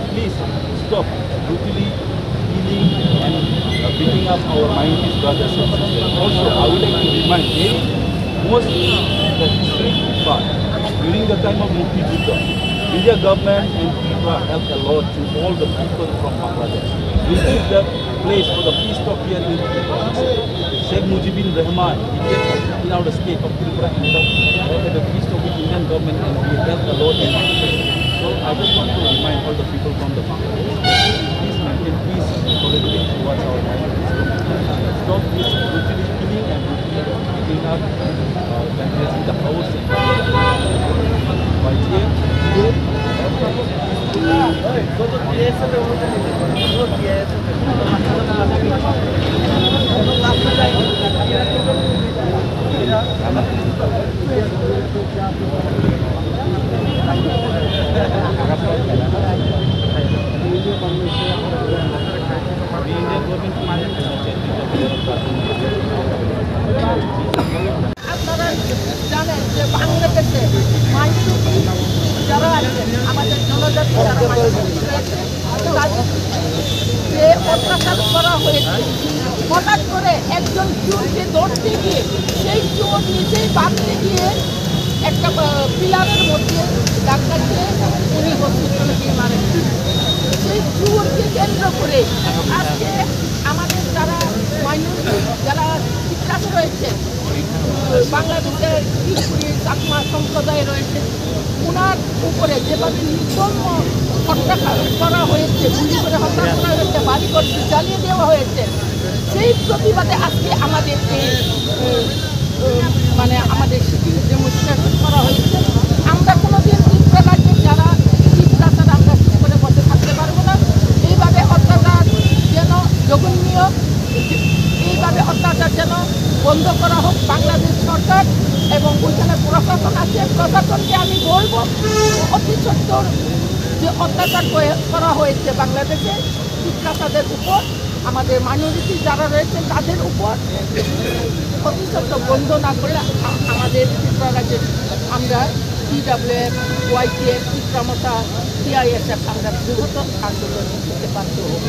Please stop brutally killing and beating up our minority brothers and sisters. Also, I would like to remind most the history part. During the time of Mukti Juddha, India government and Tripura helped a lot to all the people from Bangladesh. We give the place for the peace talk here in Tripura. Sheikh Mujibur Rahman, he came in our state of Tripura and had a peace talk with Indian government, and we helped a lot in so I just want to remind all the people from the Bangladesh, please maintain peace politically towards our minorities. Stop this brutally killing and brutally beating up vandalizing the house and by আপনারা জানেন যে বাংলাদেশে minority যারা আছে আমাদের জনজাতি যারা minority রয়েছে তাদের যে অত্যাচার করা হয়েছে হঠাৎ করে একজন চোরকে ধরতে গিয়ে সেই চোর নিজেই বাঁধতে গিয়ে একটা পিলারের মধ্যে ডাক্তার দিয়ে উনি হসপিটালে গিয়ে মারেন সেই চোরকে কেন্দ্র করে আজকে আমাদের যারা মাইনরিটি যারা শিক্ষার্থী রয়েছে বাংলাদেশের চাকমা সম্প্রদায় রয়েছে ওনার উপরে যেভাবে নির্মম হত্যা করা হয়েছে গুলি করে হত্যা করা হয়েছে বাড়ি করতে জ্বালিয়ে দেওয়া হয়েছে সেই প্রতিবাদে আজকে আমাদের এই মানে আমাদের ডেমনস্ট্রেশন করা হয়েছে আমরা কোনোদিন ত্রিপুরা রাজ্যের যারা শিক্ষার্থী আমরা করে বসে থাকতে পারবো না এইভাবে অত্যাচার যেন জঘন্য এইভাবে অত্যাচার যেন বন্ধ করা হোক বাংলাদেশ সরকার এবং ওইখানে প্রশাসন আছে প্রশাসনকে আমি বলবো অতি সত্তর যে অত্যাচার করা হয়েছে বাংলাদেশে শিক্ষার্থীদের উপর আমাদের মাইনরিটি যারা রয়েছে তাদের উপর অতি সত্তর বন্ধ না করলে আমাদের ত্রিপুরা রাজ্যের আমরা CWF, YTF, ত্রিপুরা CISF আমরা বৃহত্তর আন্দোলন করতে বাধ্য হব।